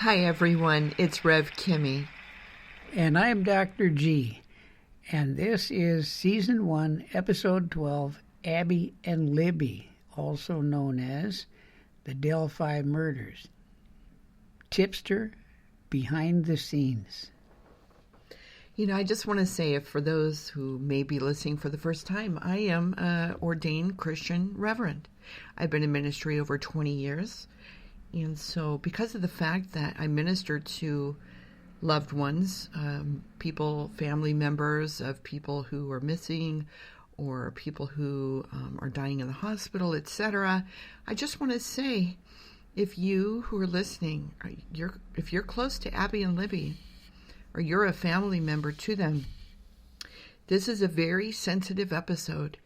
Hi everyone, it's Rev Kymmi. And I'm Dr. G. And this is Season 1, Episode 12, Abby and Libby, also known as the Delphi Murders. Tipster, behind the scenes. You know, I just want to say, for those who may be listening for the first time, I am an ordained Christian reverend. I've been in ministry over 20 years. And so because of the fact that I minister to loved ones, people, family members of people who are missing or people who are dying in the hospital, etc., I just want to say, if you who are listening, if you're close to Abby and Libby, or you're a family member to them, this is a very sensitive episode.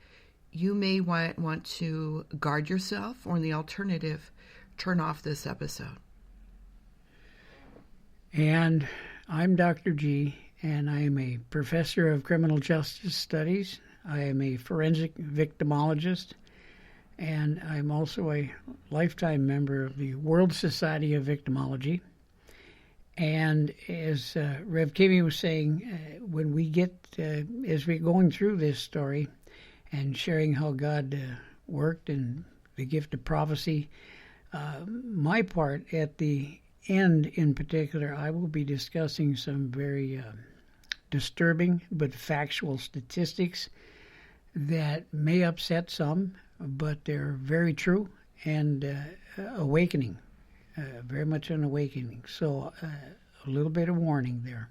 You may want to guard yourself, or in the alternative, turn off this episode. And I'm Dr. G, and I am a professor of criminal justice studies. I am a forensic victimologist, and I'm also a lifetime member of the World Society of Victimology. And as Rev Kymmi was saying, when we get, as we're going through this story and sharing how God worked and the gift of prophecy, my part at the end in particular, I will be discussing some very disturbing but factual statistics that may upset some, but they're very true and awakening, very much an awakening. So a little bit of warning there.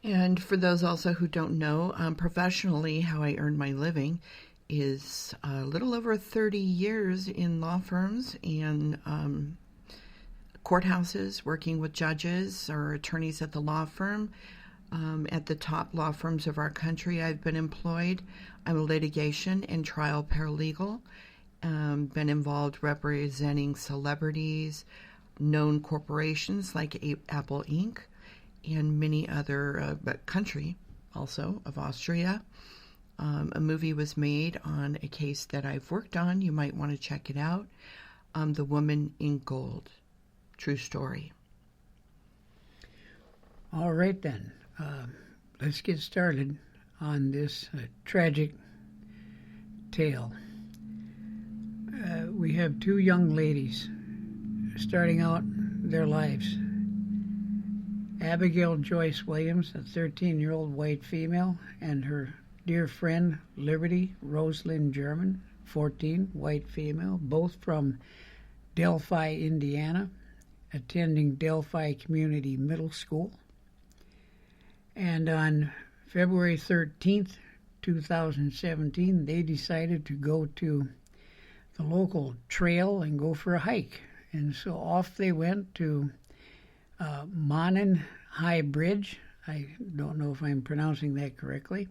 And for those also who don't know, professionally, how I earn my living is a little over 30 years in law firms and courthouses, working with judges or attorneys at the law firm. At the top law firms of our country, I've been employed. I'm a litigation and trial paralegal. Been involved representing celebrities, known corporations like Apple Inc., and many other country also of Austria. A movie was made on a case that I've worked on. You might want to check it out. The Woman in Gold. True story. All right, then. Let's get started on this tragic tale. We have two young ladies starting out their lives. Abigail Joyce Williams, a 13-year-old white female, and her dear friend Liberty Rosalind German, 14, white female, both from Delphi, Indiana, attending Delphi Community Middle School. And on February 13th, 2017, they decided to go to the local trail and go for a hike. And so off they went to Monon High Bridge. I don't know if I'm pronouncing that correctly.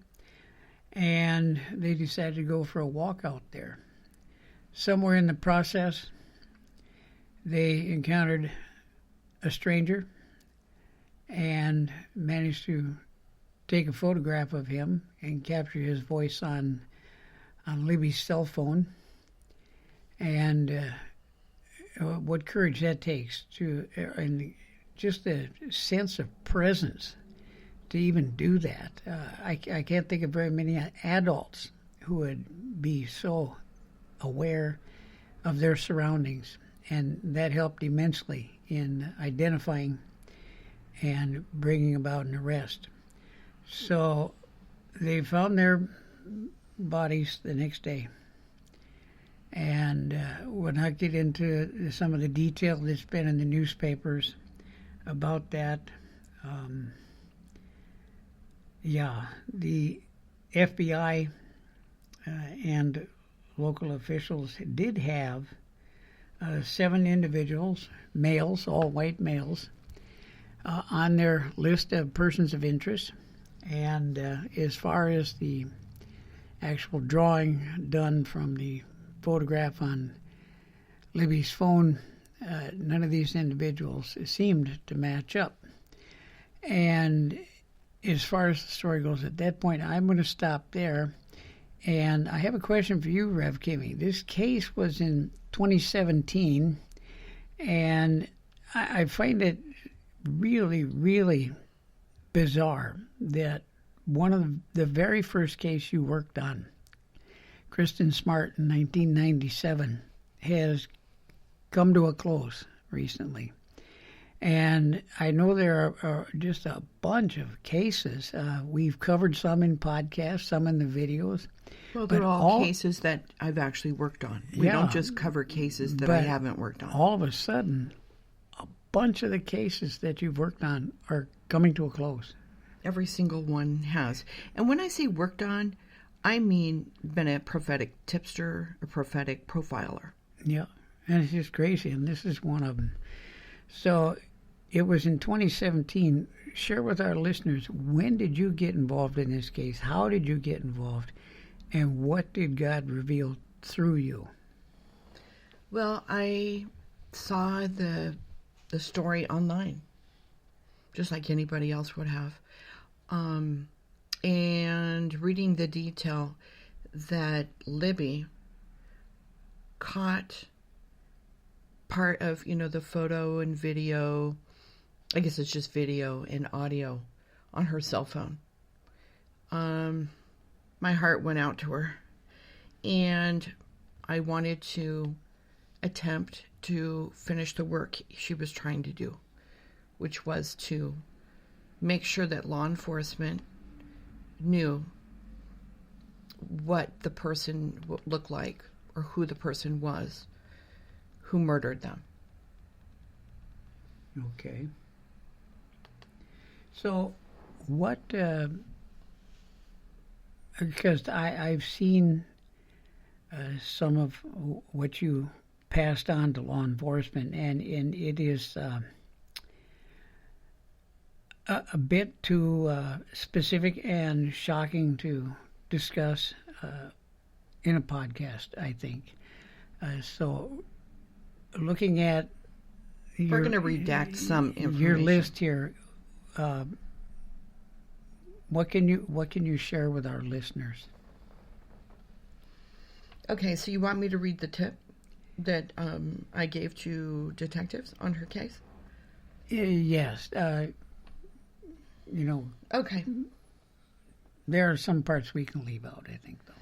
And they decided to go for a walk out there. Somewhere in the process, they encountered a stranger and managed to take a photograph of him and capture his voice on Libby's cell phone. And what courage that takes and just a sense of presence to even do that. I can't think of very many adults who would be so aware of their surroundings, and that helped immensely in identifying and bringing about an arrest. So they found their bodies the next day, and we'll not get into some of the detail that's been in the newspapers about that. The FBI and local officials did have 7 individuals, males, all white males, on their list of persons of interest. And as far as the actual drawing done from the photograph on Libby's phone, none of these individuals seemed to match up. And as far as the story goes at that point, I'm going to stop there. And I have a question for you, Rev Kymmi. This case was in 2017, and I find it really, really bizarre that one of the very first case you worked on, Kristen Smart in 1997, has come to a close recently. And I know there are just a bunch of cases. We've covered some in podcasts, some in the videos. Well, they're all cases that I've actually worked on. We don't just cover cases that I haven't worked on. All of a sudden, a bunch of the cases that you've worked on are coming to a close. Every single one has. And when I say worked on, I mean been a prophetic tipster, a prophetic profiler. Yeah, and it's just crazy, and this is one of them. So it was in 2017. Share with our listeners, when did you get involved in this case? How did you get involved? And what did God reveal through you? Well, I saw the story online, just like anybody else would have. And reading the detail that Libby caught part of, the photo and video, I guess it's just video and audio on her cell phone. My heart went out to her, and I wanted to attempt to finish the work she was trying to do, which was to make sure that law enforcement knew what the person looked like or who the person was who murdered them. Okay. So what, because I've seen some of what you passed on to law enforcement, and it is a bit too specific and shocking to discuss in a podcast, I think. So looking at we're going to redact some information. Your list here, what can you share with our listeners? Okay, so you want me to read the tip that I gave to detectives on her case? Yes. Okay. There are some parts we can leave out, I think, though.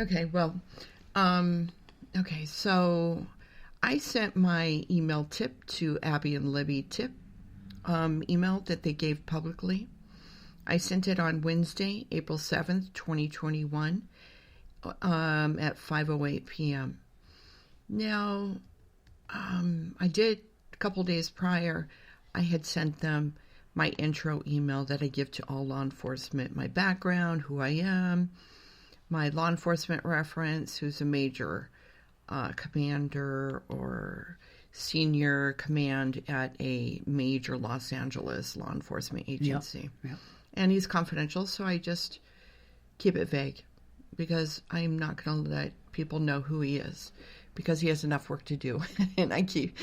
Okay, well, okay, so I sent my email tip to Abby and Libby tip email that they gave publicly. I sent it on Wednesday, April 7th, 2021, at 5:08 p.m. Now, I did, a couple days prior, I had sent them my intro email that I give to all law enforcement, my background, who I am, my law enforcement reference, who's a major commander or senior command at a major Los Angeles law enforcement agency. Yep. And he's confidential, so I just keep it vague because I'm not going to let people know who he is because he has enough work to do. And I keep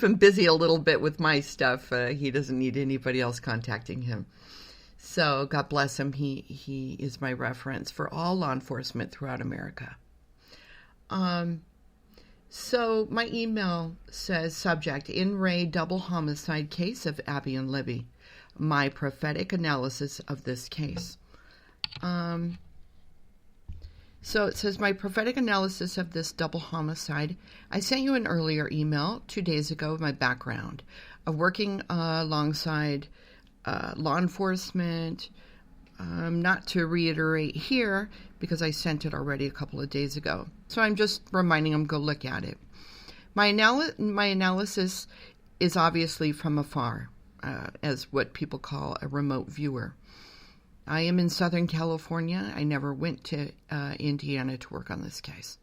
him busy a little bit with my stuff. He doesn't need anybody else contacting him. So God bless him. He is my reference for all law enforcement throughout America. So my email says, subject, In Re double homicide case of Abby and Libby. My prophetic analysis of this case. So it says, my prophetic analysis of this double homicide. I sent you an earlier email 2 days ago of my background of working alongside law enforcement. Not to reiterate here because I sent it already a couple of days ago. So I'm just reminding them, go look at it. My analysis is obviously from afar, as what people call a remote viewer. I am in Southern California. I never went to Indiana to work on this case.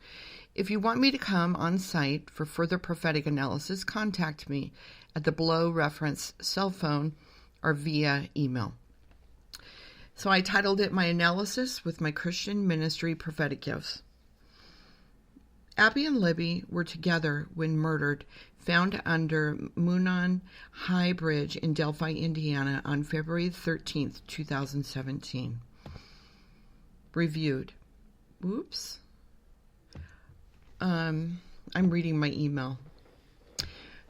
If you want me to come on site for further prophetic analysis, contact me at the below reference cell phone or via email. So I titled it My Analysis with My Christian Ministry Prophetic Gifts. Abby and Libby were together when murdered, found under Moonon High Bridge in Delphi, Indiana on February 13th, 2017. Reviewed. I'm reading my email.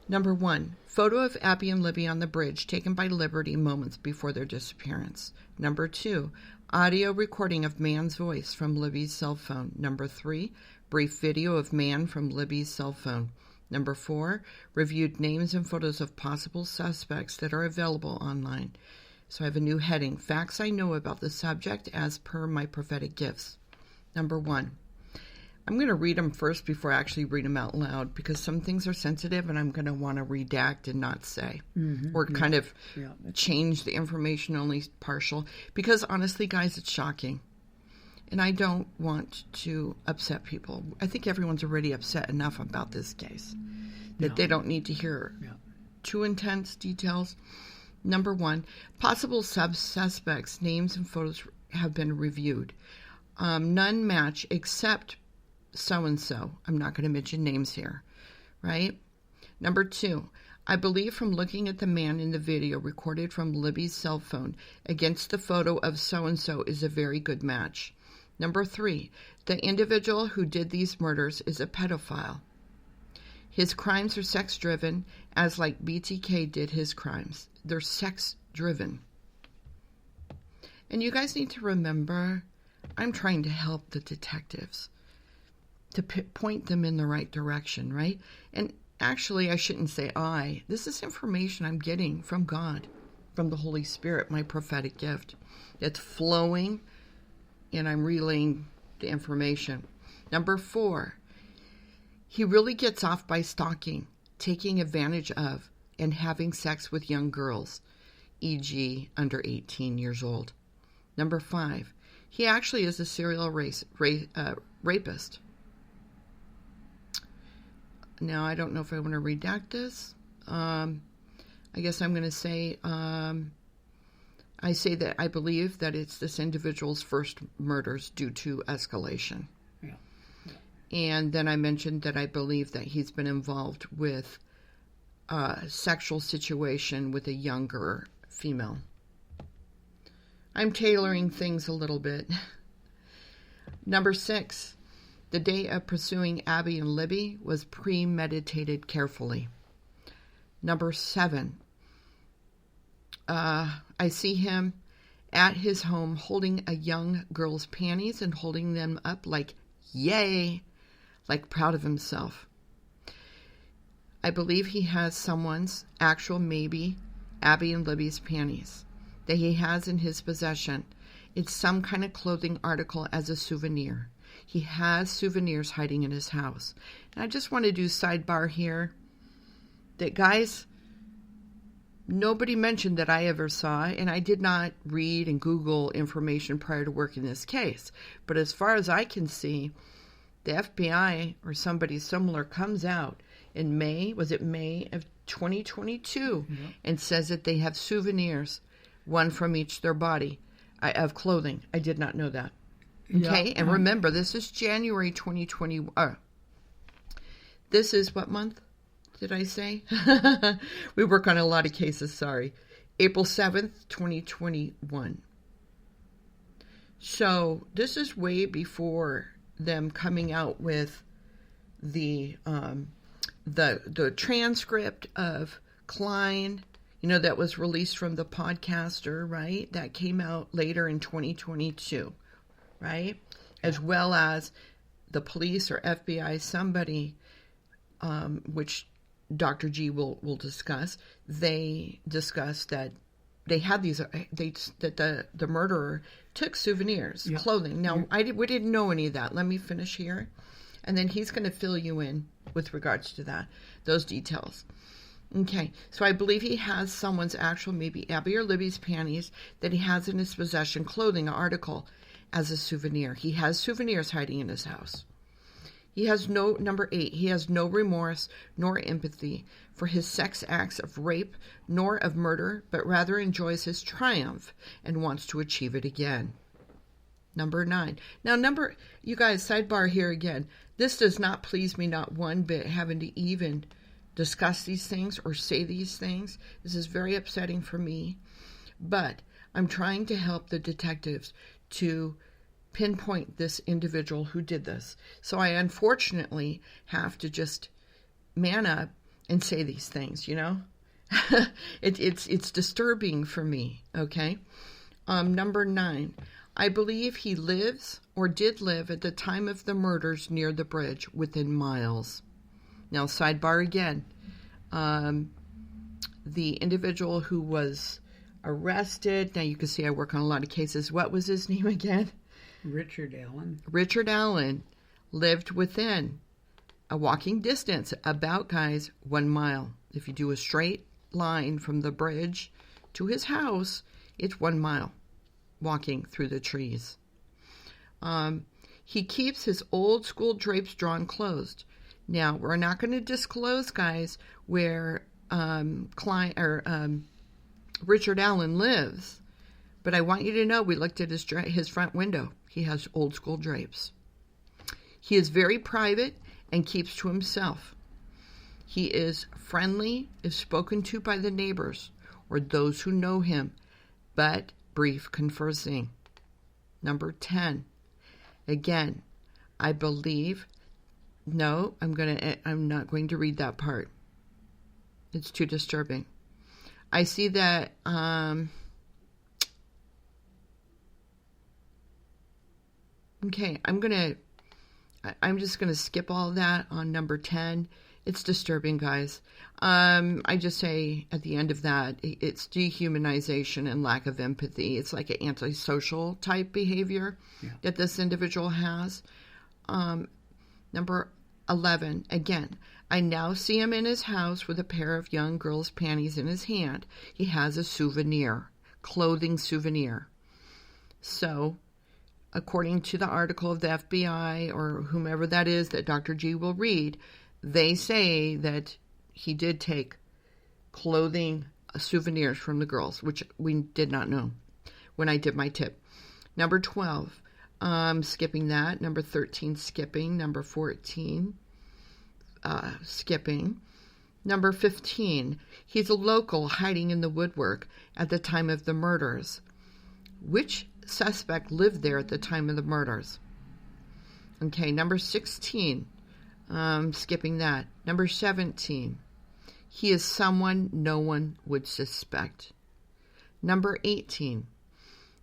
Number 1, photo of Abby and Libby on the bridge taken by Liberty moments before their disappearance. Number 2, audio recording of man's voice from Libby's cell phone. Number 3, brief video of man from Libby's cell phone. Number 4, reviewed names and photos of possible suspects that are available online. So I have a new heading, Facts I Know About the Subject as per my prophetic gifts. Number 1. I'm going to read them first before I actually read them out loud because some things are sensitive and I'm going to want to redact and not say. Or kind of change the information, only partial. Because honestly, guys, it's shocking. And I don't want to upset people. I think everyone's already upset enough about this case that they don't need to hear too intense details. Number 1, possible suspects' names and photos have been reviewed. None match except so-and-so. I'm not going to mention names here, right? Number 2, I believe from looking at the man in the video recorded from Libby's cell phone against the photo of so-and-so is a very good match. Number 3, the individual who did these murders is a pedophile. His crimes are sex-driven, as like BTK did his crimes. They're sex-driven. And you guys need to remember, I'm trying to help the detectives, to point them in the right direction, right? And actually, I shouldn't say I. This is information I'm getting from God, from the Holy Spirit, my prophetic gift. It's flowing, and I'm relaying the information. Number 4, he really gets off by stalking, taking advantage of, and having sex with young girls, e.g. under 18 years old. Number 5, he actually is a serial rapist. Now, I don't know if I want to redact this. I guess I'm going to say, I say that I believe that it's this individual's first murders due to escalation. And then I mentioned that I believe that he's been involved with a sexual situation with a younger female. I'm tailoring things a little bit. Number 6, the day of pursuing Abby and Libby was premeditated carefully. Number 7, I see him at his home holding a young girl's panties and holding them up like, yay, like proud of himself. I believe he has someone's actual, maybe Abby and Libby's panties that he has in his possession. It's some kind of clothing article as a souvenir. He has souvenirs hiding in his house. And I just want to do sidebar here that, guys, nobody mentioned that I ever saw, and I did not read and Google information prior to working this case. But as far as I can see, the FBI or somebody similar comes out in May of 2022, and says that they have souvenirs, one from each their body, of clothing. I did not know that. Okay, and remember, this is January 2020. This is what month did I say? We work on a lot of cases, sorry. April 7th, 2021. So this is way before them coming out with the transcript of Klein, that was released from the podcaster, right? That came out later in 2022, right? As well as the police or FBI, somebody, which Dr. G will discuss, they discussed that they had these, that the murderer took souvenirs, clothing. Now, we didn't know any of that. Let me finish here. And then he's going to fill you in with regards to that, those details. Okay, so I believe he has someone's actual, maybe Abby or Libby's panties that he has in his possession, clothing article as a souvenir. He has souvenirs hiding in his house. He has number 8, he has no remorse nor empathy for his sex acts of rape nor of murder, but rather enjoys his triumph and wants to achieve it again. Number 9. Now, you guys, sidebar here again. This does not please me not one bit, having to even discuss these things or say these things. This is very upsetting for me. But I'm trying to help the detectives to pinpoint this individual who did this. So I unfortunately have to just man up and say these things, you know? It's disturbing for me, okay? Number 9, I believe he lives or did live at the time of the murders near the bridge within miles. Now, sidebar again. The individual who was arrested, now you can see I work on a lot of cases. What was his name again? Richard Allen. Richard Allen lived within a walking distance, about, guys, 1 mile. If you do a straight line from the bridge to his house, it's 1 mile walking through the trees. He keeps his old school drapes drawn closed. Now, we're not going to disclose, guys, where Richard Allen lives, but I want you to know we looked at his front window. He has old school drapes. He is very private and keeps to himself. He is friendly if spoken to by the neighbors or those who know him, but brief conversing. Number 10. Again, I believe... No, I'm not going to read that part. It's too disturbing. I see that okay, I'm just gonna skip all of that on number 10. It's disturbing, guys. I just say at the end of that, it's dehumanization and lack of empathy. It's like an antisocial type behavior that this individual has. Number 11, again, I now see him in his house with a pair of young girls' panties in his hand. He has a souvenir, clothing souvenir. So, according to the article of the FBI or whomever that is that Dr. G will read, they say that he did take clothing souvenirs from the girls, which we did not know when I did my tip. Number 12. Skipping that. Number 13, skipping. Number 14, skipping. Number 15, he's a local hiding in the woodwork at the time of the murders. Which suspect lived there at the time of the murders? Okay, number 16, skipping that. Number 17, he is someone no one would suspect. Number 18,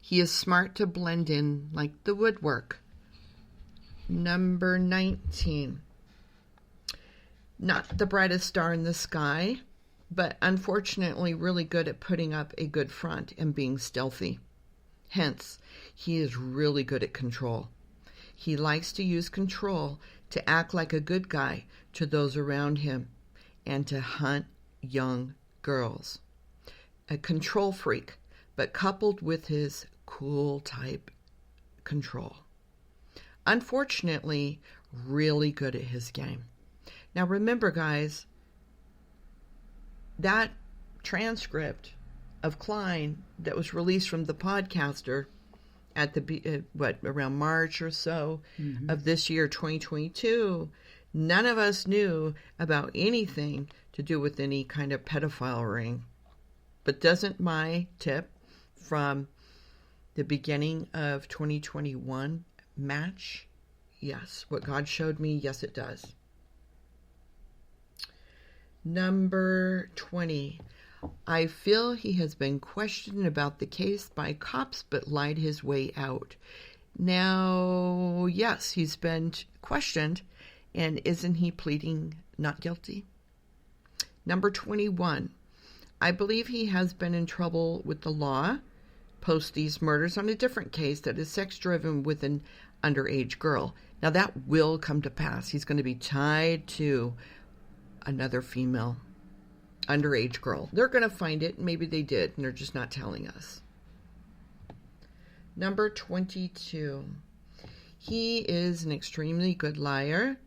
he is smart to blend in like the woodwork. Number 19. Not the brightest star in the sky, but unfortunately really good at putting up a good front and being stealthy. Hence, he is really good at control. He likes to use control to act like a good guy to those around him and to hunt young girls. A control freak, but coupled with his cool type control. Unfortunately, really good at his game. Now remember, guys, that transcript of Klein that was released from the podcaster at the around March or so of this year, 2022, none of us knew about anything to do with any kind of pedophile ring. But doesn't my tip from the beginning of 2021 match? Yes. What God showed me, yes, it does. Number 20. I feel he has been questioned about the case by cops but lied his way out. Now, yes, he's been questioned, and isn't he pleading not guilty? Number 21. I believe he has been in trouble with the law post these murders on a different case that is sex-driven with an underage girl. Now, that will come to pass. He's going to be tied to another female underage girl. They're going to find it. Maybe they did, and they're just not telling us. Number 22. He is an extremely good liar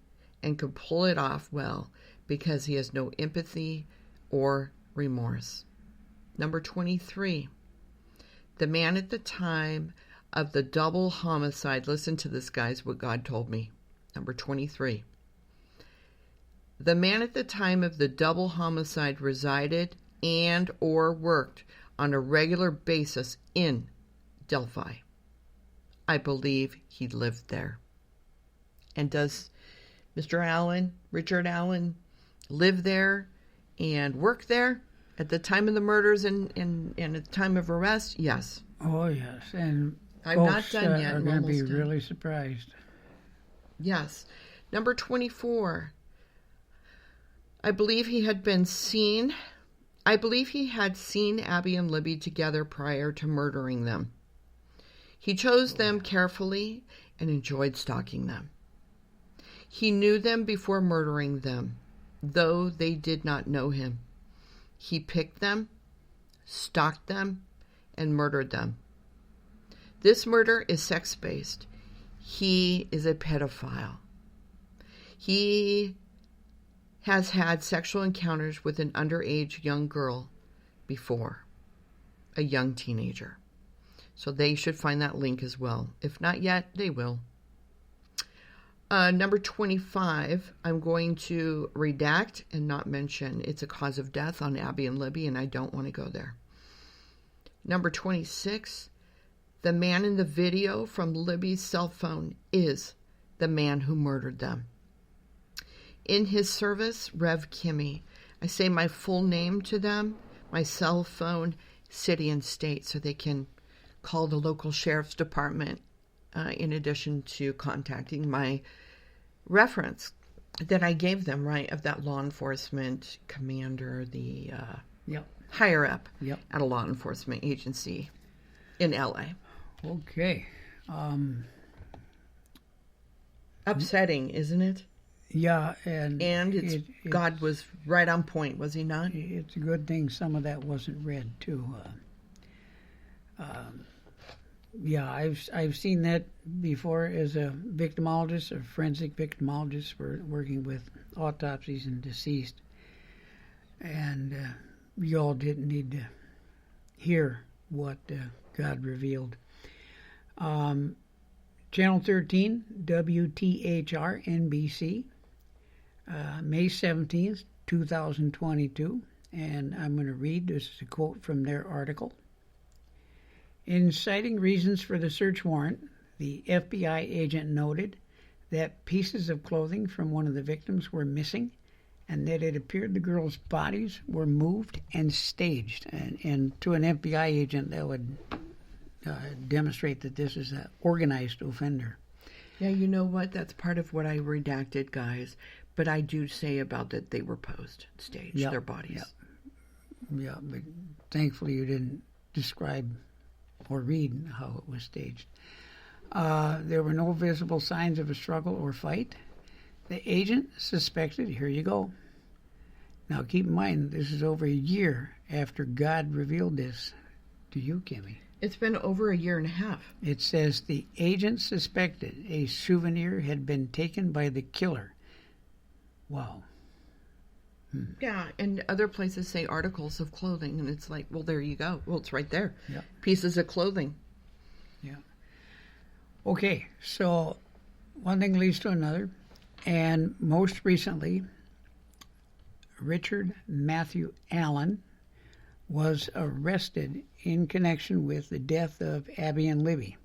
and can pull it off well because he has no empathy or remorse. Number 23. The man at the time of the double homicide. Listen to this, guys, what God told me. Number 23. The man at the time of the double homicide resided and or worked on a regular basis in Delphi. I believe he lived there. And does Mr. Allen, Richard Allen, live there and work there at the time of the murders and at the time of arrest? Yes. Oh, yes. And I'm folks not done yet. are I'm going to be almost done. really surprised. Yes. Number 24. I believe he had seen Abby and Libby together prior to murdering them. He chose them carefully and enjoyed stalking them. He knew them before murdering them, though they did not know him. He picked them, stalked them, and murdered them. This murder is sex-based. He is a pedophile. He has had sexual encounters with an underage young girl before, a young teenager. So they should find that link as well. If not yet, they will. Number 25, I'm going to redact and not mention it's a cause of death on Abby and Libby, and I don't want to go there. Number 26, the man in the video from Libby's cell phone is the man who murdered them. In his service, Rev Kymmi, I say my full name to them, my cell phone, city, and state, so they can call the local sheriff's department in addition to contacting my reference that I gave them, right, of that law enforcement commander, the higher up at a law enforcement agency in LA. Okay. Upsetting, isn't it? Yeah, and God was right on point, was he not? It's a good thing some of that wasn't read too. Yeah, I've seen that before as a victimologist, a forensic victimologist, for working with autopsies and deceased, and you all didn't need to hear what God revealed. Channel 13, WTHR NBC, May 17th, 2022, and I'm going to read, this is a quote from their article. In citing reasons for the search warrant, the FBI agent noted that pieces of clothing from one of the victims were missing and that it appeared the girls' bodies were moved and staged. And to an FBI agent, that would demonstrate that this is an organized offender. Yeah, you know what? That's part of what I redacted, guys. But I do say about that they were staged, their bodies. Yeah, but thankfully you didn't describe or read how it was staged. There were no visible signs of a struggle or fight. The agent suspected, here you go. Now keep in mind, this is over a year after God revealed this to you, Kymmi. It's been over a year and a half. It says the agent suspected a souvenir had been taken by the killer. Wow. Yeah, and other places say articles of clothing, and it's like, well, there you go. Well, it's right there. Yeah. Pieces of clothing. Yeah. Okay, so one thing leads to another, and most recently, Richard Matthew Allen was arrested in connection with the death of Abby and Libby.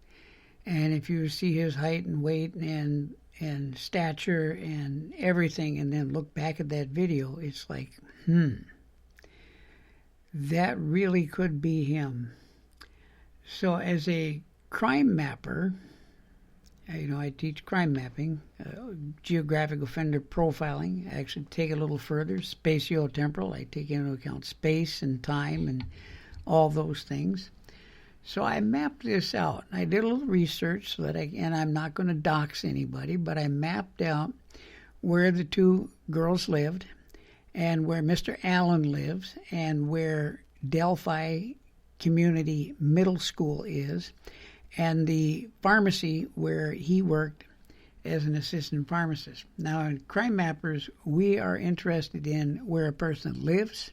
And if you see his height and weight and stature and everything, and then look back at that video, it's like, that really could be him. So as a crime mapper, I teach crime mapping, geographic offender profiling. I actually take it a little further, spatiotemporal. I take into account space and time and all those things. So I mapped this out. I did a little research so that and I'm not going to dox anybody, but I mapped out where the two girls lived and where Mr. Allen lives and where Delphi Community Middle School is and the pharmacy where he worked as an assistant pharmacist. Now, in Crime Mappers, we are interested in where a person lives,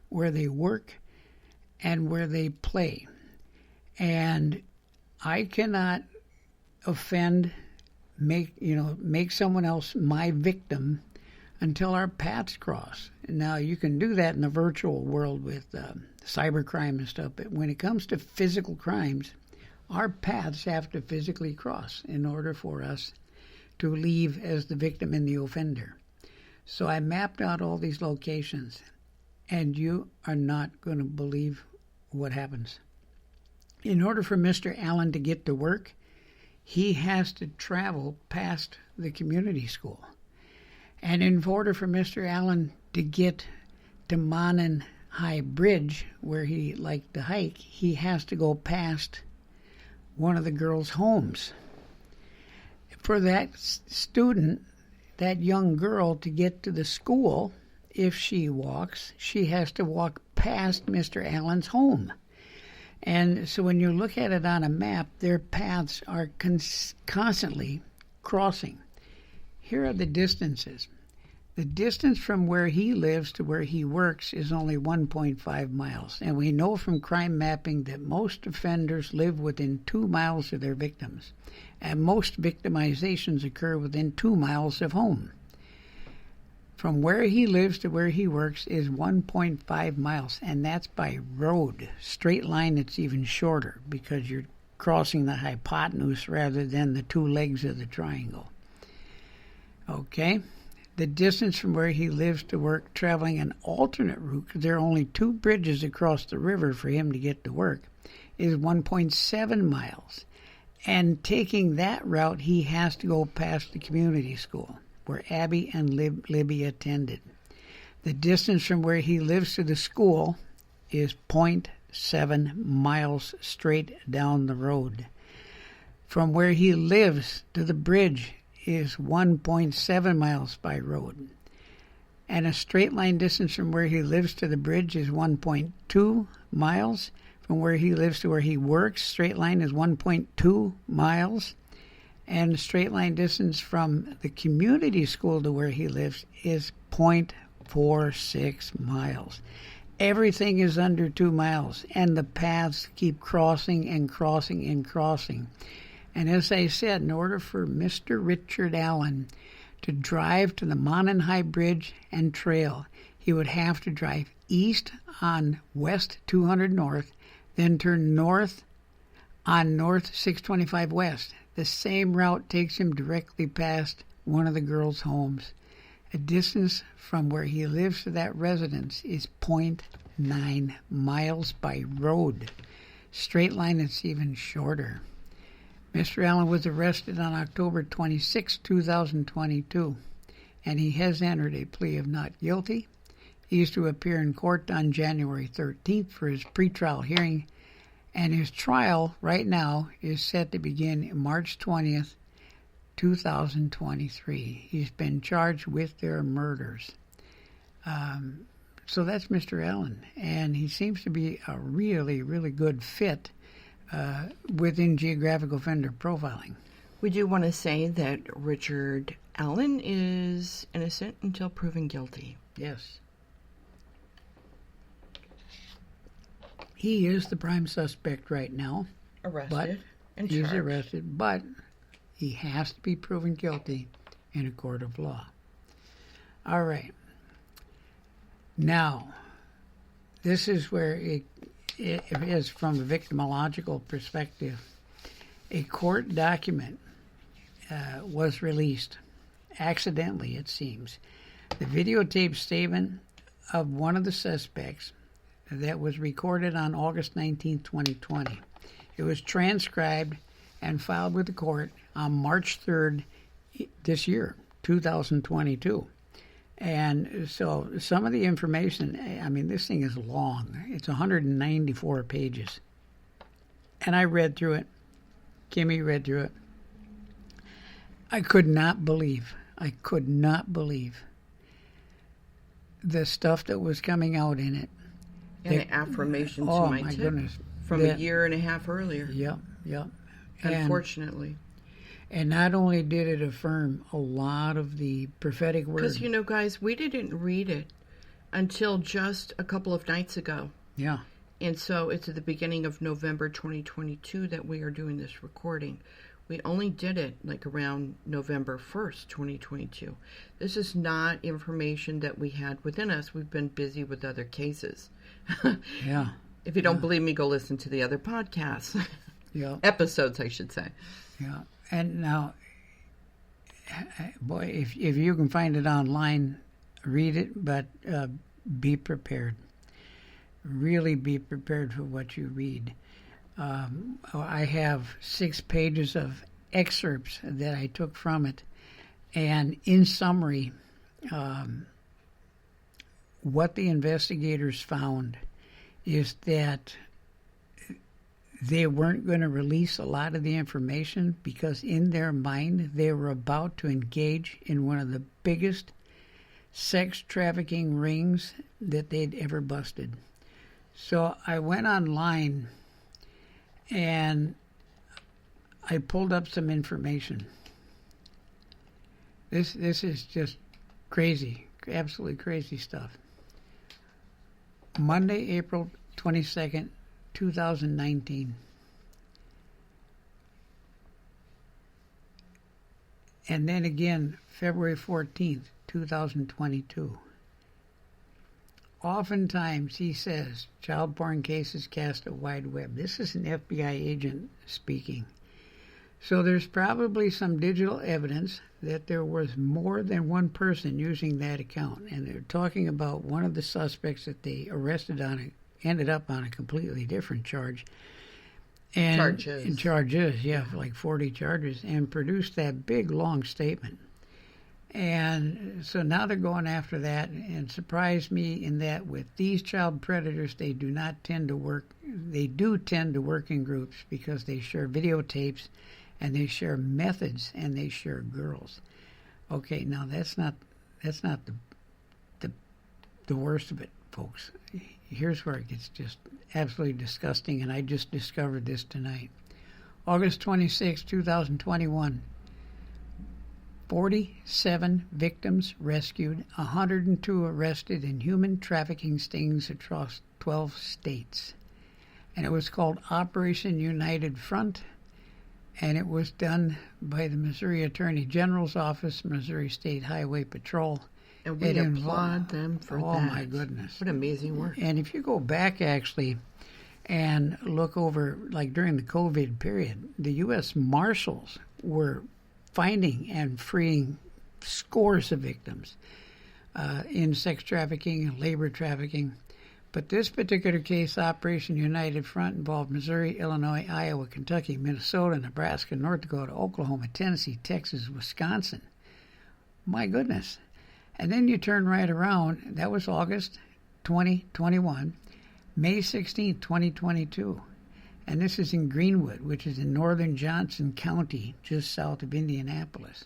where they work, and where they play. And I cannot make someone else my victim until our paths cross. Now, you can do that in the virtual world with cybercrime and stuff, but when it comes to physical crimes, our paths have to physically cross in order for us to leave as the victim and the offender. So I mapped out all these locations, and you are not going to believe what happens. In order for Mr. Allen to get to work, he has to travel past the community school. And in order for Mr. Allen to get to Monon High Bridge, where he liked to hike, he has to go past one of the girls' homes. For that student, that young girl, to get to the school, if she walks, she has to walk past Mr. Allen's home. And so when you look at it on a map, their paths are constantly crossing. Here are the distances. The distance from where he lives to where he works is only 1.5 miles. And we know from crime mapping that most offenders live within 2 miles of their victims. And most victimizations occur within 2 miles of home. From where he lives to where he works is 1.5 miles, and that's by road. Straight line, it's even shorter because you're crossing the hypotenuse rather than the 2 legs of the triangle. Okay? The distance from where he lives to work, traveling an alternate route, because there are only 2 bridges across the river for him to get to work, is 1.7 miles. And taking that route, he has to go past the community school, where Abby and Libby attended. The distance from where he lives to the school is 0.7 miles straight down the road. From where he lives to the bridge is 1.7 miles by road. And a straight line distance from where he lives to the bridge is 1.2 miles. From where he lives to where he works, straight line is 1.2 miles. And the straight line distance from the community school to where he lives is 0.46 miles. Everything is under 2 miles, and the paths keep crossing and crossing and crossing. And as I said, in order for Mr. Richard Allen to drive to the Monon High Bridge and Trail, he would have to drive east on West 200 North, then turn north on North 625 West. The same route takes him directly past one of the girls' homes. A distance from where he lives to that residence is 0.9 miles by road. Straight line, it's even shorter. Mr. Allen was arrested on October 26, 2022, and he has entered a plea of not guilty. He is to appear in court on January 13th for his pretrial hearing, and his trial right now is set to begin March 20th, 2023. He's been charged with their murders. So that's Mr. Allen, and he seems to be a really, really good fit within geographic offender profiling. We do want to say that Richard Allen is innocent until proven guilty. Yes. He is the prime suspect right now. Arrested and he's charged. arrested, but he has to be proven guilty in a court of law. All right. Now, this is where it is from a victimological perspective. A court document was released, accidentally it seems. The videotape statement of one of the suspects that was recorded on August 19, 2020. It was transcribed and filed with the court on March 3rd this year, 2022. And so some of the information, I mean, this thing is long. It's 194 pages. And I read through it. Kymmi read through it. I could not believe the stuff that was coming out in it. And the affirmation to my tip goodness. from a year and a half earlier. Yep. Unfortunately. And not only did it affirm a lot of the prophetic words. Because, guys, we didn't read it until just a couple of nights ago. Yeah. And so it's at the beginning of November 2022 that we are doing this recording. We only did it like around November 1st, 2022. This is not information that we had within us. We've been busy with other cases. Yeah. If you don't believe me, go listen to the other podcasts. Yeah. Episodes, I should say. Yeah. And now, boy, if you can find it online, read it. But be prepared. Really be prepared for what you read. I have 6 pages of excerpts that I took from it, and in summary, what the investigators found is that they weren't going to release a lot of the information because in their mind they were about to engage in one of the biggest sex trafficking rings that they'd ever busted. So I went online and I pulled up some information. This is just crazy, absolutely crazy stuff. Monday, April 22nd, 2019. And then again, February 14th, 2022. Oftentimes, he says, child porn cases cast a wide web. This is an FBI agent speaking. So there's probably some digital evidence that there was more than one person using that account. And they're talking about one of the suspects that they arrested ended up on a completely different charge. And charges, yeah, like 40 charges, and produced that big, long statement. And so now they're going after that, and surprised me in that with these child predators, they do tend to work in groups because they share videotapes, and they share methods, and they share girls. Okay, now that's not the worst of it, folks. Here's where it gets just absolutely disgusting, and I just discovered this tonight. August 26, 2021. 47 victims rescued, 102 arrested in human trafficking stings across 12 states. And it was called Operation United Front, and it was done by the Missouri Attorney General's Office, Missouri State Highway Patrol. And we applaud them for that. Oh, my goodness. What amazing work. And if you go back, actually, and look over, like during the COVID period, the U.S. Marshals were finding and freeing scores of victims in sex trafficking and labor trafficking. But this particular case, Operation United Front, involved Missouri, Illinois, Iowa, Kentucky, Minnesota, Nebraska, North Dakota, Oklahoma, Tennessee, Texas, Wisconsin. My goodness. And then you turn right around. That was August 2021. May 16, 2022. And this is in Greenwood, which is in northern Johnson County, just south of Indianapolis.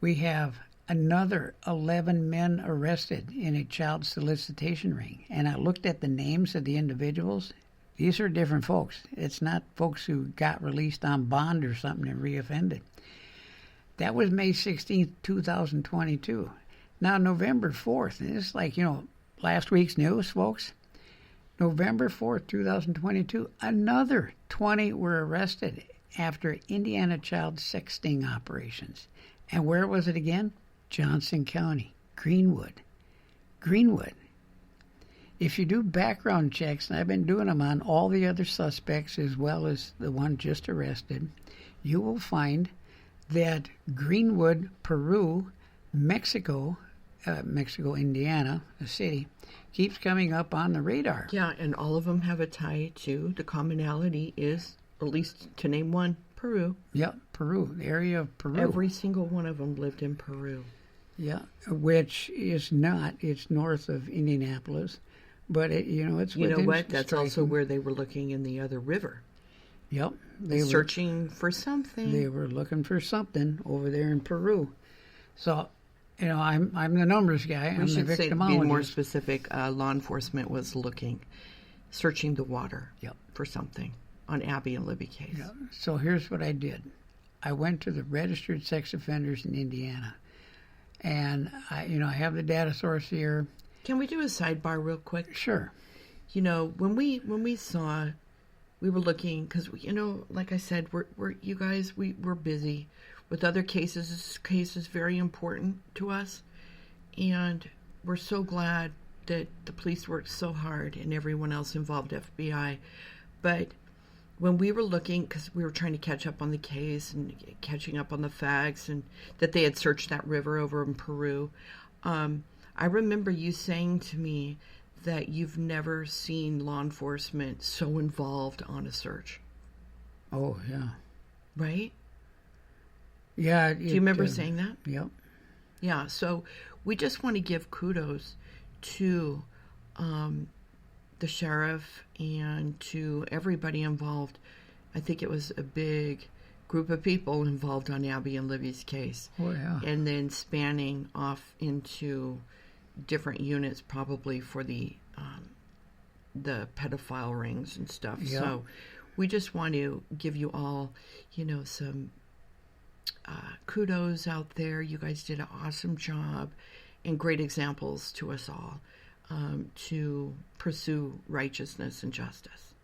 We have another 11 men arrested in a child solicitation ring. And I looked at the names of the individuals. These are different folks. It's not folks who got released on bond or something and reoffended. That was May 16, 2022. Now, November 4th, and this is like, last week's news, folks. November 4th, 2022, another 20 were arrested after Indiana child sex sting operations. And where was it again? Johnson County, Greenwood. If you do background checks, and I've been doing them on all the other suspects as well as the one just arrested, you will find that Greenwood, Peru, Mexico, Indiana, a city, keeps coming up on the radar. Yeah, and all of them have a tie to, the commonality is, at least to name one, Peru. Yeah, Peru, the area of Peru. Every single one of them lived in Peru. Yeah, which is not, it's north of Indianapolis, but it's within. You know what? That's also where they were looking in the other river. Yep. They were searching for something. They were looking for something over there in Peru. So, I'm the numbers guy. I'm the victimologist. Say, being more specific, law enforcement was searching the water for something on Abby and Libby case. Yeah. So here's what I did. I went to the registered sex offenders in Indiana, and I have the data source here. Can we do a sidebar real quick? Sure. When we saw, we were looking because like I said, we're busy with other cases. This case is very important to us, and we're so glad that the police worked so hard and everyone else involved, FBI. But when we were looking, because we were trying to catch up on the case and catching up on the facts, and that they had searched that river over in Peru, I remember you saying to me that you've never seen law enforcement so involved on a search. Oh, yeah. Right? Yeah. Do you remember saying that? Yep. Yeah, so we just want to give kudos to the sheriff and to everybody involved. I think it was a big group of people involved on Abby and Libby's case. Oh, yeah. And then spanning off into different units probably for the pedophile rings and stuff. Yep. So we just want to give you all, some kudos out there. You guys did an awesome job and great examples to us all to pursue righteousness and justice.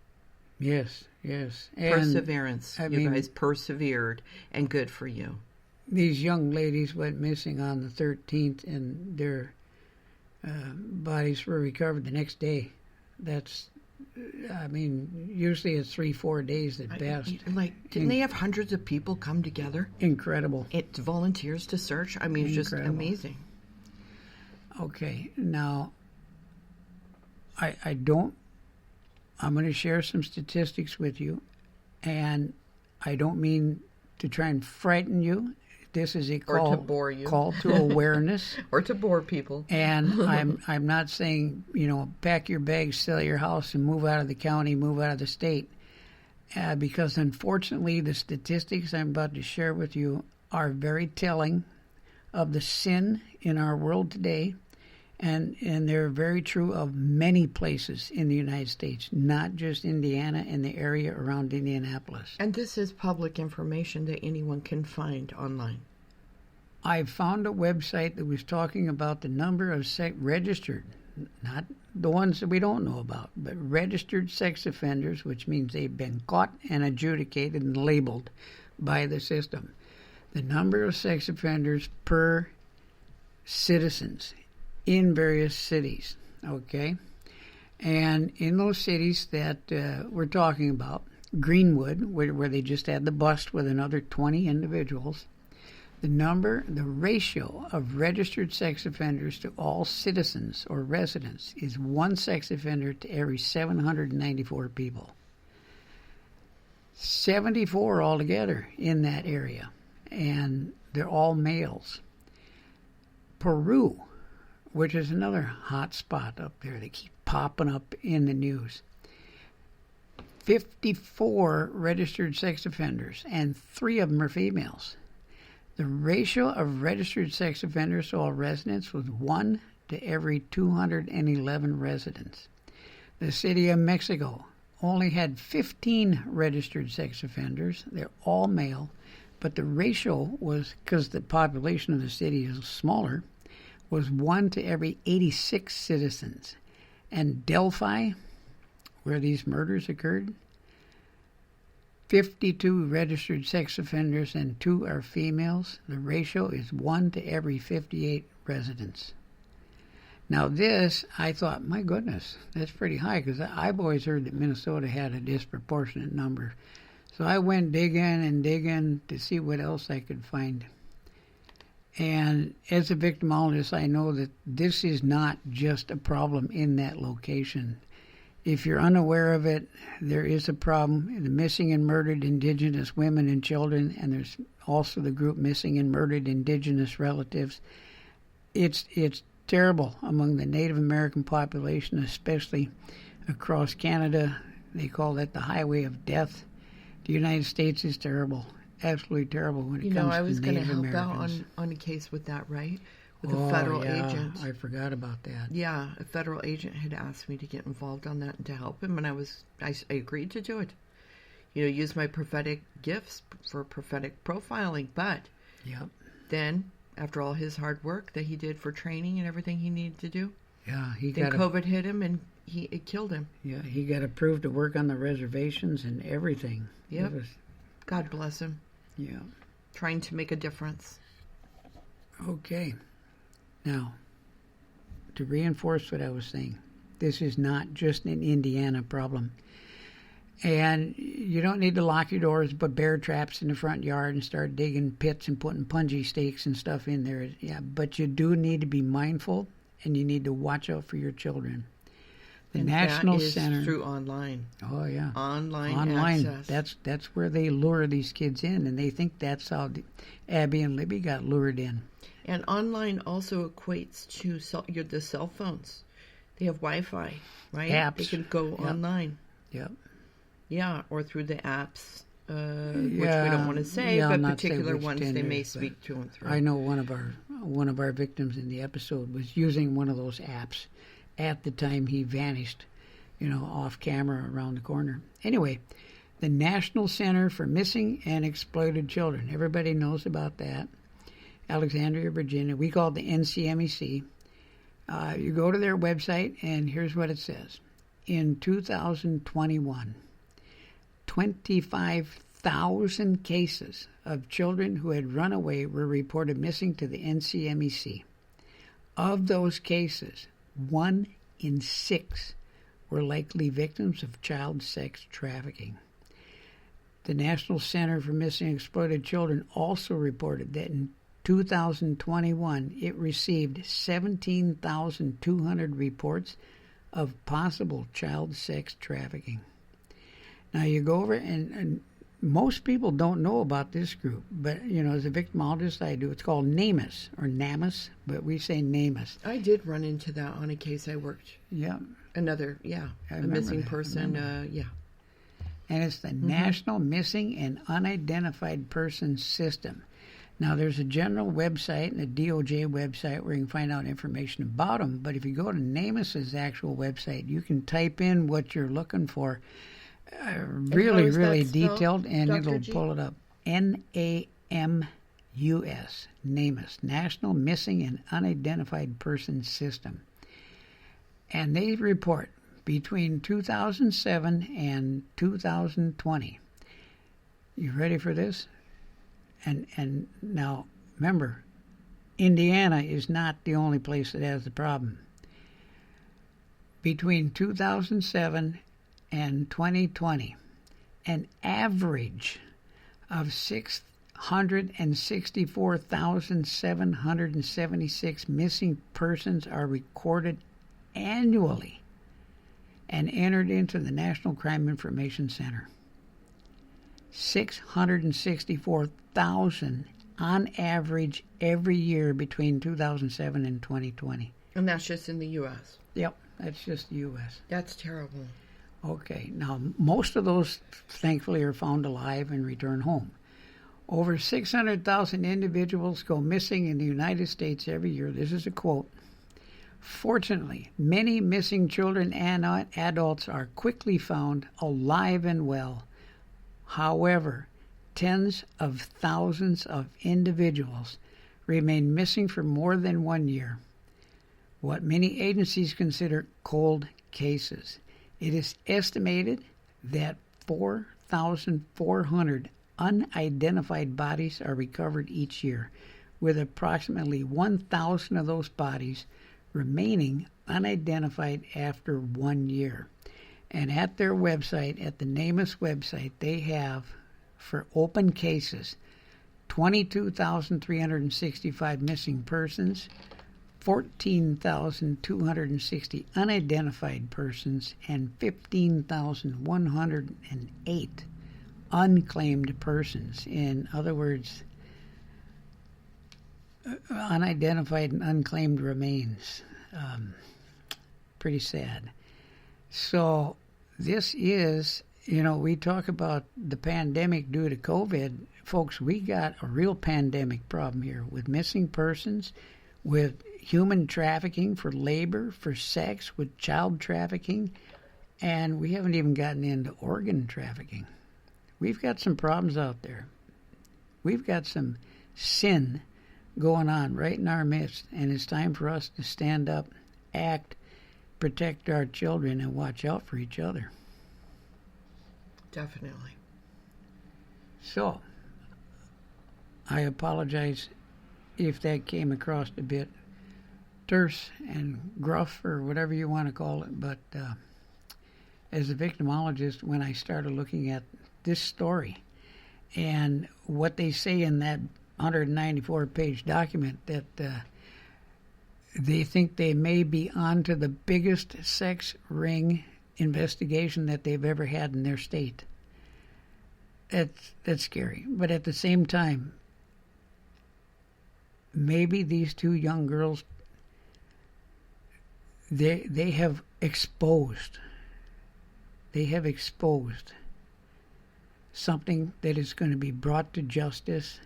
Yes, yes. And perseverance. You guys persevered, and good for you. These young ladies went missing on the 13th, and their bodies were recovered the next day. Usually it's 3-4 days at best. Didn't they have hundreds of people come together? Incredible. It's volunteers to search. It's just amazing. Okay, now, I'm going to share some statistics with you, and I don't mean to try and frighten you. This is a call, or to bore you. Call to awareness. Or to bore people. And I'm not saying, pack your bags, sell your house, and move out of the county, move out of the state. Because unfortunately, the statistics I'm about to share with you are very telling of the sin in our world today. And they're very true of many places in the United States, not just Indiana and the area around Indianapolis. And this is public information that anyone can find online. I found a website that was talking about the number of registered, not the ones that we don't know about, but registered sex offenders, which means they've been caught and adjudicated and labeled by the system. The number of sex offenders per citizens in various cities, okay? And in those cities that we're talking about, Greenwood, where they just had the bust with another 20 individuals, the ratio of registered sex offenders to all citizens or residents is one sex offender to every 794 people. 74 altogether in that area, and they're all males. Peru, which is another hot spot up there. They keep popping up in the news. 54 registered sex offenders, and 3 of them are females. The ratio of registered sex offenders to all residents was 1 to every 211 residents. The city of Mexico only had 15 registered sex offenders. They're all male, but the ratio was, because the population of the city is smaller, was 1 to every 86 citizens. And Delphi, where these murders occurred, 52 registered sex offenders and 2 are females. The ratio is 1 to every 58 residents. Now this, I thought, my goodness, that's pretty high, because I've always heard that Minnesota had a disproportionate number. So I went digging to see what else I could find. And as a victimologist, I know that this is not just a problem in that location. If you're unaware of it, there is a problem. The missing and murdered Indigenous women and children, and there's also the group missing and murdered Indigenous relatives. It's terrible among the Native American population, especially across Canada. They call that the highway of death. The United States is terrible. Absolutely terrible when it comes to Native Americans. I was going to help out on a case with that, right? With a federal agent. I forgot about that. Yeah, a federal agent had asked me to get involved on that and to help him, and I agreed to do it. Use my prophetic gifts for prophetic profiling. But then, after all his hard work that he did for training and everything he needed to do, COVID hit him and it killed him. Yeah, he got approved to work on the reservations and everything. Yep. God bless him. Yeah. Trying to make a difference. Okay. Now, to reinforce what I was saying, this is not just an Indiana problem. And you don't need to lock your doors, put bear traps in the front yard and start digging pits and putting punji stakes and stuff in there. Yeah, but you do need to be mindful and you need to watch out for your children. The and National that is Center through online. Oh yeah, Online access. That's where they lure these kids in, and they think that's how Abby and Libby got lured in. And online also equates to the cell phones. They have Wi-Fi, right? Apps. They can go online. Yep. Yeah, or through the apps, which we don't want to say, but particular ones they may speak to and through. I know one of our victims in the episode was using one of those apps at the time he vanished, off camera around the corner. Anyway, the National Center for Missing and Exploited Children. Everybody knows about that. Alexandria, Virginia. We call it the NCMEC. You go to their website, and here's what it says. In 2021, 25,000 cases of children who had run away were reported missing to the NCMEC. Of those cases, 1 in 6 were likely victims of child sex trafficking. The National Center for Missing and Exploited Children also reported that in 2021, it received 17,200 reports of possible child sex trafficking. Now you go over, and most people don't know about this group, but, as a victimologist I do. It's called NamUs, or NamUs, but we say NamUs. I did run into that on a case I worked. Yeah. A missing person, yeah. And it's the National Missing and Unidentified Persons System. Now, there's a general website and a DOJ website where you can find out information about them, but if you go to NamUs's actual website, you can type in what you're looking for, really detailed, and it'll pull it up. NamUs, NamUs, National Missing and Unidentified Persons System. And they report between 2007 and 2020. You ready for this? And now, remember, Indiana is not the only place that has the problem. Between 2007 and 2020, an average of 664,776 missing persons are recorded annually and entered into the National Crime Information Center. 664,000 on average every year between 2007 and 2020. And that's just in the U.S.? Yep, that's just the U.S. That's terrible. Okay, now most of those, thankfully, are found alive and return home. Over 600,000 individuals go missing in the United States every year. This is a quote. Fortunately, many missing children and adults are quickly found alive and well. However, tens of thousands of individuals remain missing for more than 1 year. What many agencies consider cold cases. It is estimated that 4,400 unidentified bodies are recovered each year, with approximately 1,000 of those bodies remaining unidentified after 1 year. And at their website, at the NamUs website, they have, for open cases, 22,365 missing persons, 14,260 unidentified persons, and 15,108 unclaimed persons. In other words, unidentified and unclaimed remains. Pretty sad. So this is, we talk about the pandemic due to COVID. Folks, we got a real pandemic problem here with missing persons, with human trafficking for labor, for sex, with child trafficking, and we haven't even gotten into organ trafficking. We've got some problems out there. We've got some sin going on right in our midst, and it's time for us to stand up, act, protect our children, and watch out for each other. Definitely. So, I apologize if that came across a bit terse and gruff, or whatever you want to call it, but as a victimologist, when I started looking at this story and what they say in that 194-page document, that They think they may be on to the biggest sex ring investigation that they've ever had in their state. That's scary. But at the same time, maybe these two young girls, they have exposed something that is going to be brought to justice.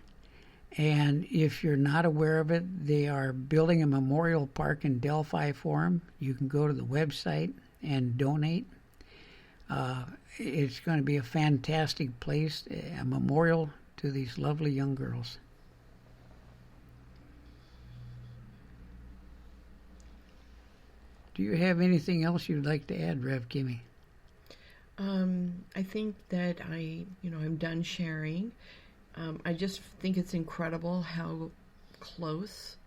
And if you're not aware of it, they are building a memorial park in Delphi for them. You can go to the website and donate. It's going to be a fantastic place, a memorial to these lovely young girls. Do you have anything else you'd like to add, Rev Kymmi? I think that I'm done sharing. I just think it's incredible how close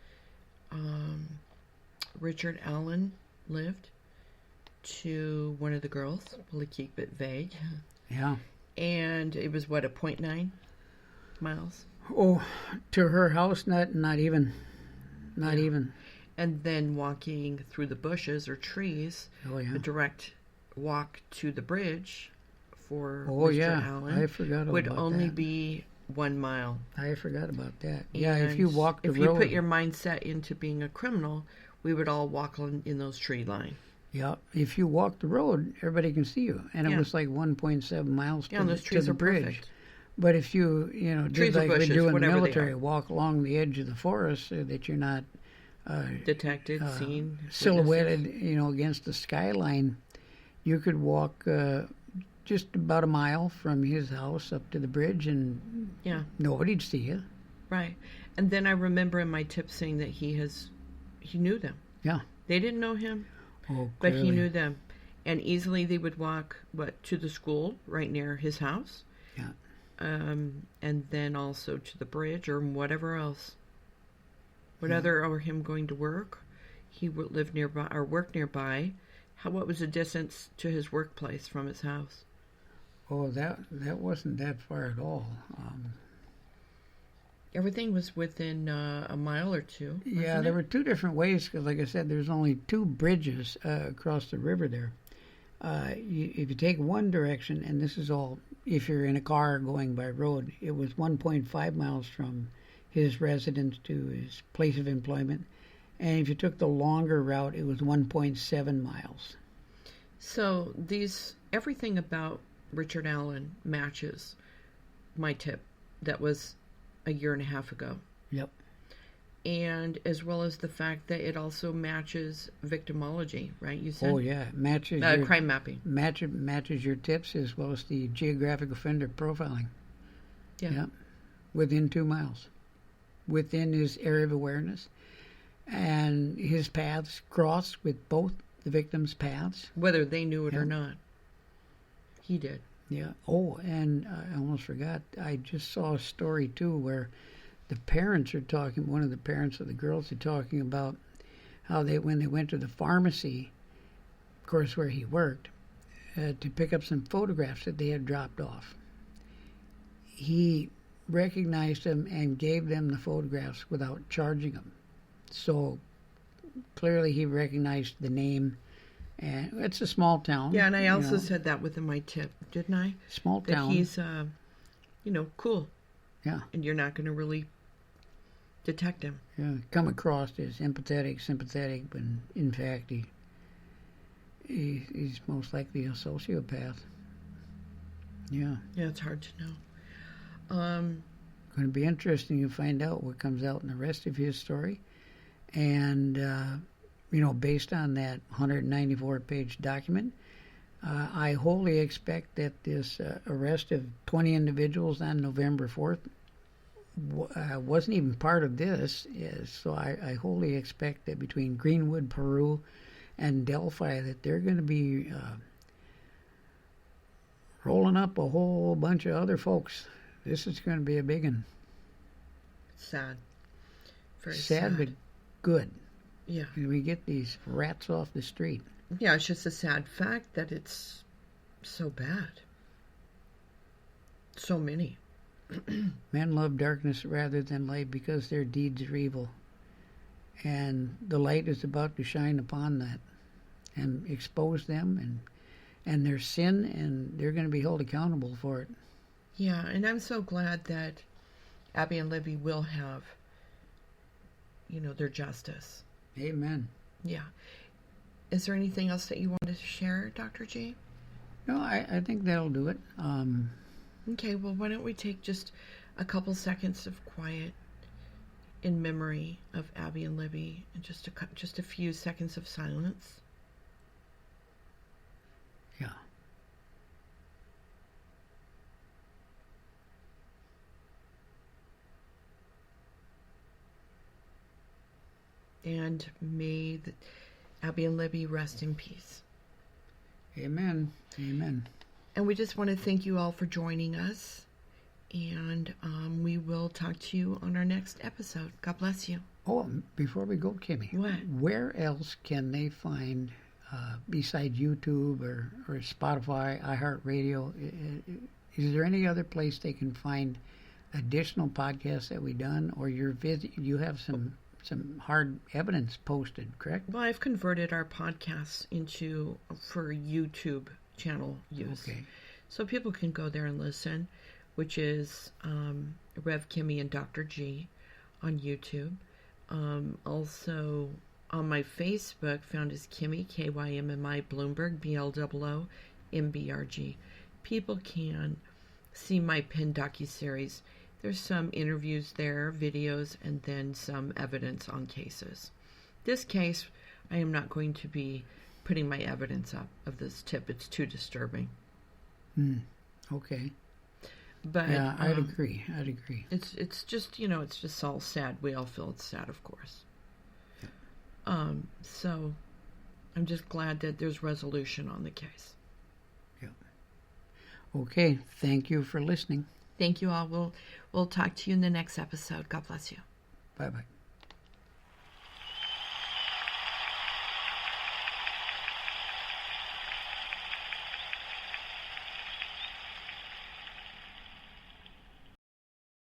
Richard Allen lived to one of the girls. We'll keep it vague. Yeah. And it was, what, a 0.9 miles? Oh, to her house, not even. Not even. And then walking through the bushes or trees, a direct walk to the bridge for Mr. Allen I forgot about would only that. Be 1 mile. I forgot about that. And yeah, if you walk the road. If you put your mindset into being a criminal, we would all walk in those tree line. Yeah, if you walk the road, everybody can see you. And it was like 1.7 miles to, those trees to the are bridge. Perfect. But if you, trees just like bushes, we do in the military, walk along the edge of the forest so that you're not detected, seen, silhouetted, against the skyline, you could walk just about a mile from his house up to the bridge and nobody'd see you. Right. And then I remember in my tip saying that he knew them. Yeah. They didn't know him, but he knew them. And easily they would walk, to the school right near his house. Yeah. And then also to the bridge or whatever else. Or him going to work. He would live nearby or work nearby. What was the distance to his workplace from his house? Oh, that wasn't that far at all. Everything was within a mile or two. Yeah, there were two different ways, because like I said, there's only two bridges across the river there. If you take one direction, and this is all if you're in a car going by road, it was 1.5 miles from his residence to his place of employment. And if you took the longer route, it was 1.7 miles. So everything about Richard Allen matches my tip that was a year and a half ago. Yep. And as well as the fact that it also matches victimology, right? You said? Oh, yeah. Matches crime mapping. Matches your tips as well as the geographic offender profiling. Yeah. Yep. Within 2 miles. Within his area of awareness. And his paths crossed with both the victims' paths. Whether they knew it or not. He did. Yeah. Oh, and I almost forgot. I just saw a story, too, where the parents are talking, one of the parents of the girls are talking about how when they went to the pharmacy, of course, where he worked, to pick up some photographs that they had dropped off. He recognized them and gave them the photographs without charging them. So clearly he recognized the name, and it's a small town. Yeah, and I also said that within my tip, didn't I? Small town. That he's, cool. Yeah. And you're not going to really detect him. Yeah, come across as empathetic, sympathetic, but in fact he's most likely a sociopath. Yeah. Yeah, it's hard to know. Going to be interesting to find out what comes out in the rest of his story. And, based on that 194-page document, I wholly expect that this arrest of 20 individuals on November 4th wasn't even part of this. So I wholly expect that between Greenwood, Peru, and Delphi that they're going to be rolling up a whole bunch of other folks. This is going to be a big one. Sad. Very sad. But good. Yeah. We get these rats off the street. Yeah, it's just a sad fact that it's so bad. So many. Men love darkness rather than light because their deeds are evil. And the light is about to shine upon that and expose them and their sin, and they're going to be held accountable for it. Yeah, and I'm so glad that Abby and Libby will have, their justice. Amen. Yeah. Is there anything else that you wanted to share, Dr. G? No, I think that'll do it. Okay, well, why don't we take just a couple seconds of quiet in memory of Abby and Libby, and just a few seconds of silence. Yeah. And may Abby and Libby rest in peace. Amen. Amen. And we just want to thank you all for joining us. And we will talk to you on our next episode. God bless you. Oh, before we go, Kymmi. What? Where else can they find, besides YouTube or Spotify, iHeartRadio, is there any other place they can find additional podcasts that we've done? Or you have some hard evidence posted, correct? Well, I've converted our podcasts for YouTube channel use. Okay. So people can go there and listen, which is Rev Kymmi and Dr. G on YouTube. Also on my Facebook, found as Kymmi, Kymmi Bloomberg, BLOOMBRG. People can see my pinned docuseries. There's some interviews there, videos, and then some evidence on cases. This case, I am not going to be putting my evidence up of this tip. It's too disturbing. Okay. But yeah, I'd agree. It's just it's just all sad. We all feel it's sad, of course. Yeah. So I'm just glad that there's resolution on the case. Yeah. Okay. Thank you for listening. Thank you all. We'll talk to you in the next episode. God bless you. Bye-bye.